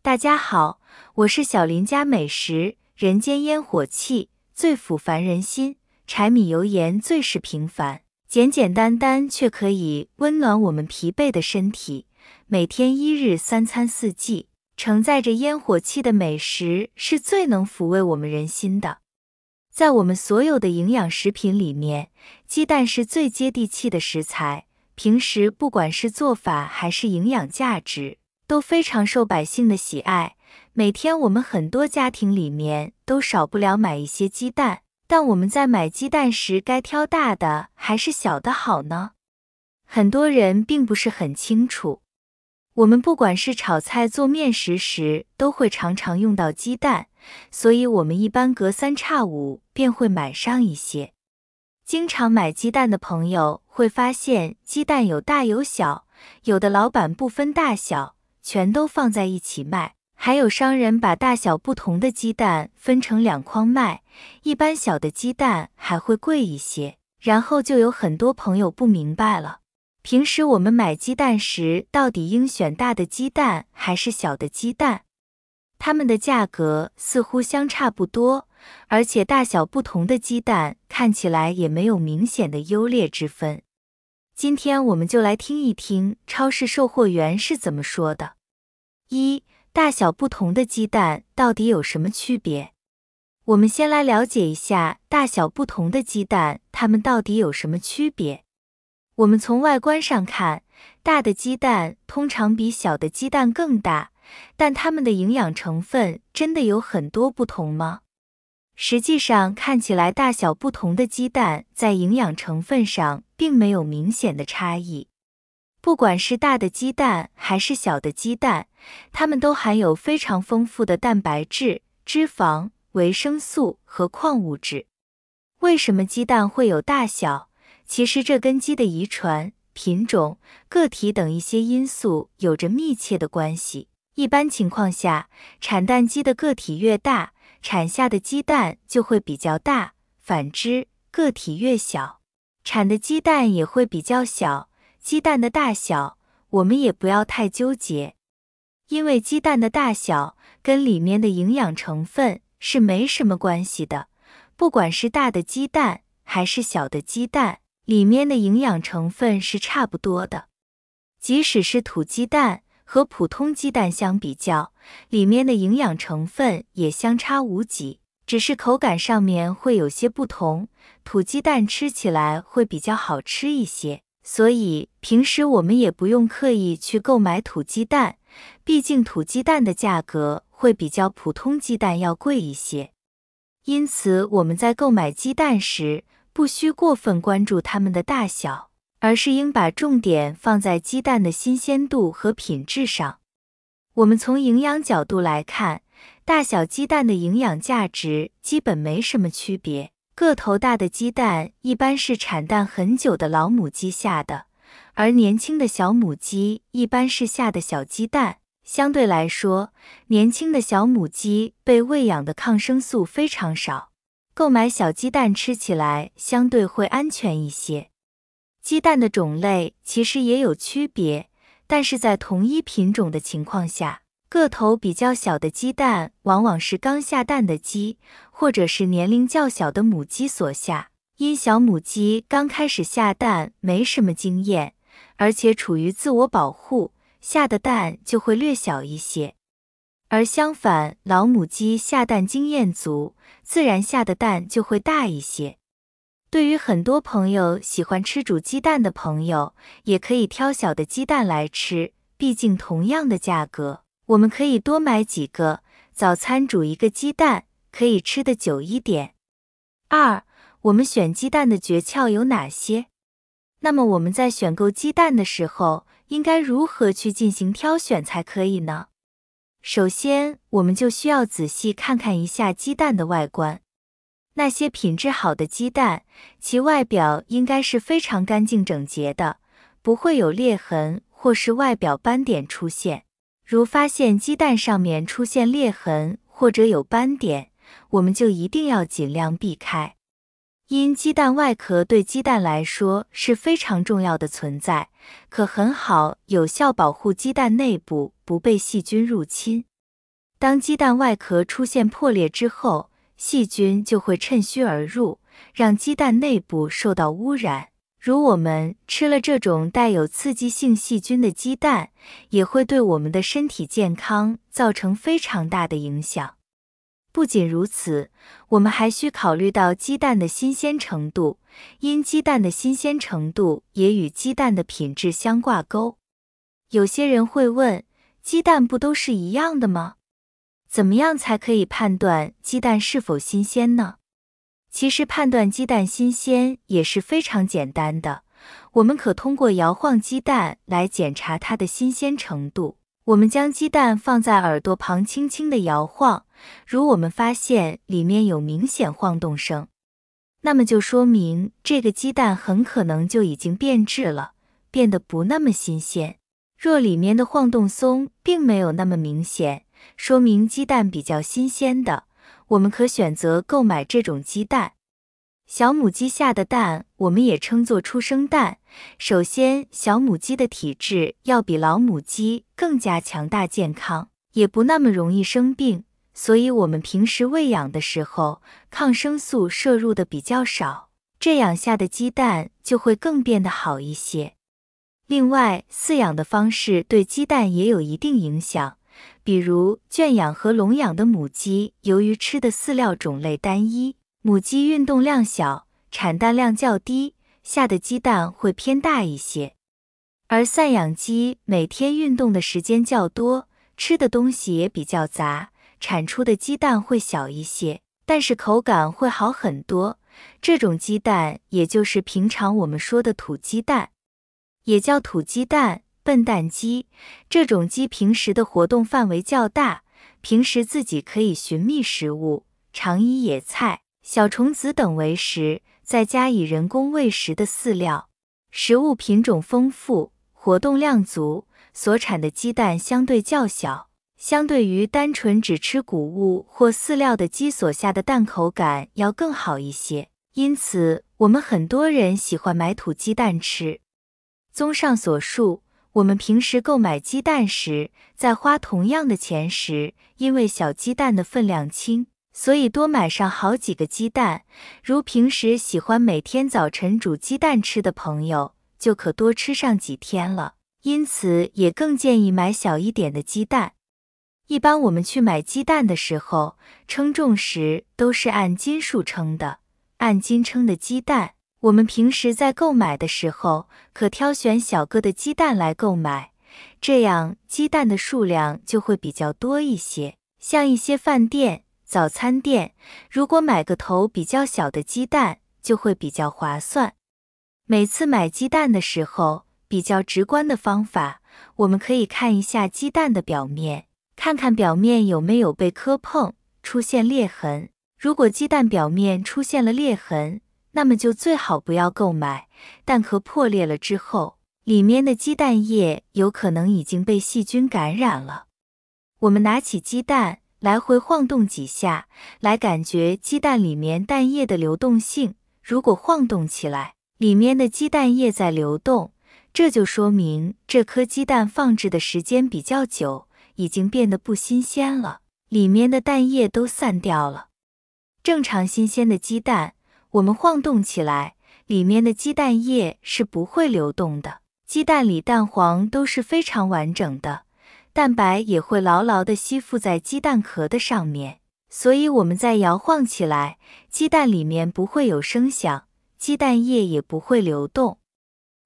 大家好，我是小林家美食，人间烟火气，最抚凡人心。柴米油盐最是平凡，简简单单却可以温暖我们疲惫的身体。每天一日三餐四季，承载着烟火气的美食是最能抚慰我们人心的。在我们所有的营养食品里面，鸡蛋是最接地气的食材，平时不管是做法还是营养价值，都非常受百姓的喜爱。每天我们很多家庭里面都少不了买一些鸡蛋，但我们在买鸡蛋时该挑大的还是小的好呢？很多人并不是很清楚。我们不管是炒菜做面食时，都会常常用到鸡蛋，所以我们一般隔三差五便会买上一些。经常买鸡蛋的朋友会发现鸡蛋有大有小，有的老板不分大小，全都放在一起卖，还有商人把大小不同的鸡蛋分成2筐卖，一般小的鸡蛋还会贵一些，然后就有很多朋友不明白了。平时我们买鸡蛋时，到底应选大的鸡蛋还是小的鸡蛋？它们的价格似乎相差不多，而且大小不同的鸡蛋看起来也没有明显的优劣之分。今天我们就来听一听超市售货员是怎么说的。大小不同的鸡蛋到底有什么区别？我们先来了解一下大小不同的鸡蛋，它们到底有什么区别？我们从外观上看，大的鸡蛋通常比小的鸡蛋更大，但它们的营养成分真的有很多不同吗？实际上，看起来大小不同的鸡蛋在营养成分上并没有明显的差异。不管是大的鸡蛋还是小的鸡蛋，它们都含有非常丰富的蛋白质、脂肪、维生素和矿物质。为什么鸡蛋会有大小？其实这跟鸡的遗传、品种、个体等一些因素有着密切的关系。一般情况下，产蛋鸡的个体越大，产下的鸡蛋就会比较大，反之，个体越小，产的鸡蛋也会比较小。鸡蛋的大小，我们也不要太纠结，因为鸡蛋的大小跟里面的营养成分是没什么关系的。不管是大的鸡蛋还是小的鸡蛋，里面的营养成分是差不多的。即使是土鸡蛋和普通鸡蛋相比较，里面的营养成分也相差无几，只是口感上面会有些不同，土鸡蛋吃起来会比较好吃一些，所以平时我们也不用刻意去购买土鸡蛋，毕竟土鸡蛋的价格会比较普通鸡蛋要贵一些。因此我们在购买鸡蛋时，不需过分关注它们的大小，而是应把重点放在鸡蛋的新鲜度和品质上。我们从营养角度来看，大小鸡蛋的营养价值基本没什么区别。个头大的鸡蛋一般是产蛋很久的老母鸡下的，而年轻的小母鸡一般是下的小鸡蛋。相对来说，年轻的小母鸡被喂养的抗生素非常少，购买小鸡蛋吃起来相对会安全一些。鸡蛋的种类其实也有区别，但是在同一品种的情况下，个头比较小的鸡蛋往往是刚下蛋的鸡，或者是年龄较小的母鸡所下。因小母鸡刚开始下蛋没什么经验，而且处于自我保护，下的蛋就会略小一些。而相反，老母鸡下蛋经验足，自然下的蛋就会大一些。对于很多朋友喜欢吃煮鸡蛋的朋友，也可以挑小的鸡蛋来吃，毕竟同样的价格，我们可以多买几个，早餐煮一个鸡蛋，可以吃得久一点。我们选鸡蛋的诀窍有哪些？那么我们在选购鸡蛋的时候，应该如何去进行挑选才可以呢？首先，我们就需要仔细看看一下鸡蛋的外观。那些品质好的鸡蛋，其外表应该是非常干净整洁的，不会有裂痕或是外表斑点出现。如发现鸡蛋上面出现裂痕或者有斑点，我们就一定要尽量避开。因鸡蛋外壳对鸡蛋来说是非常重要的存在，可很好有效保护鸡蛋内部不被细菌入侵。当鸡蛋外壳出现破裂之后，细菌就会趁虚而入，让鸡蛋内部受到污染。如我们吃了这种带有刺激性细菌的鸡蛋，也会对我们的身体健康造成非常大的影响。不仅如此，我们还需考虑到鸡蛋的新鲜程度，因鸡蛋的新鲜程度也与鸡蛋的品质相挂钩。有些人会问，鸡蛋不都是一样的吗？怎么样才可以判断鸡蛋是否新鲜呢？其实判断鸡蛋新鲜也是非常简单的，我们可通过摇晃鸡蛋来检查它的新鲜程度。我们将鸡蛋放在耳朵旁轻轻地摇晃，如我们发现里面有明显晃动声，那么就说明这个鸡蛋很可能就已经变质了，变得不那么新鲜。若里面的晃动松并没有那么明显，说明鸡蛋比较新鲜的，我们可选择购买这种鸡蛋。小母鸡下的蛋我们也称作出生蛋。首先，小母鸡的体质要比老母鸡更加强大健康，也不那么容易生病，所以我们平时喂养的时候，抗生素摄入的比较少，这样下的鸡蛋就会更变得好一些。另外，饲养的方式对鸡蛋也有一定影响，比如圈养和笼养的母鸡，由于吃的饲料种类单一，母鸡运动量小，产蛋量较低，下的鸡蛋会偏大一些。而散养鸡每天运动的时间较多，吃的东西也比较杂，产出的鸡蛋会小一些，但是口感会好很多。这种鸡蛋也就是平常我们说的土鸡蛋，也叫土鸡蛋、笨蛋鸡。这种鸡平时的活动范围较大，平时自己可以寻觅食物，常以野菜、小虫子等为食，再加以人工喂食的饲料。食物品种丰富，活动量足，所产的鸡蛋相对较小，相对于单纯只吃谷物或饲料的鸡所下的蛋口感要更好一些，因此我们很多人喜欢买土鸡蛋吃。综上所述，我们平时购买鸡蛋时，在花同样的钱时，因为小鸡蛋的分量轻，所以多买上好几个鸡蛋。如平时喜欢每天早晨煮鸡蛋吃的朋友，就可多吃上几天了，因此也更建议买小一点的鸡蛋。一般我们去买鸡蛋的时候，称重时都是按斤数称的，按斤称的鸡蛋，我们平时在购买的时候，可挑选小个的鸡蛋来购买，这样鸡蛋的数量就会比较多一些。像一些饭店、早餐店，如果买个头比较小的鸡蛋，就会比较划算。每次买鸡蛋的时候，比较直观的方法，我们可以看一下鸡蛋的表面，看看表面有没有被磕碰，出现裂痕。如果鸡蛋表面出现了裂痕，那么就最好不要购买，蛋壳破裂了之后，里面的鸡蛋液有可能已经被细菌感染了。我们拿起鸡蛋，来回晃动几下，来感觉鸡蛋里面蛋液的流动性，如果晃动起来，里面的鸡蛋液在流动，这就说明这颗鸡蛋放置的时间比较久，已经变得不新鲜了，里面的蛋液都散掉了。正常新鲜的鸡蛋，我们晃动起来，里面的鸡蛋液是不会流动的，鸡蛋里蛋黄都是非常完整的，蛋白也会牢牢地吸附在鸡蛋壳的上面，所以我们在摇晃起来，鸡蛋里面不会有声响，鸡蛋液也不会流动。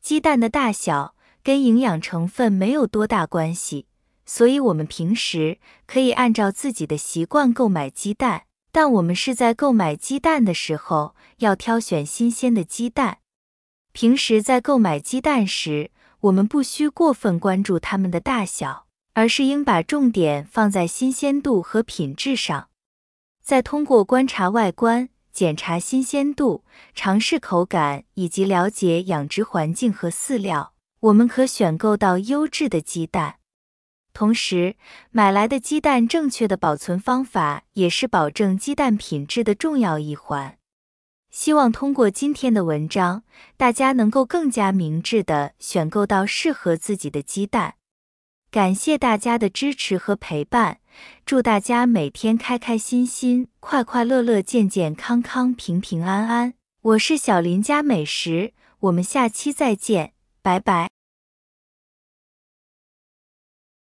鸡蛋的大小跟营养成分没有多大关系，所以我们平时可以按照自己的习惯购买鸡蛋，但我们是在购买鸡蛋的时候要挑选新鲜的鸡蛋。平时在购买鸡蛋时，我们不需过分关注它们的大小，而是应把重点放在新鲜度和品质上。再通过观察外观、检查新鲜度、尝试口感以及了解养殖环境和饲料，我们可选购到优质的鸡蛋。同时，买来的鸡蛋正确的保存方法也是保证鸡蛋品质的重要一环。希望通过今天的文章，大家能够更加明智地选购到适合自己的鸡蛋。感谢大家的支持和陪伴，祝大家每天开开心心、快快乐乐、健健康康、平平安安。我是小林家美食，我们下期再见，拜拜。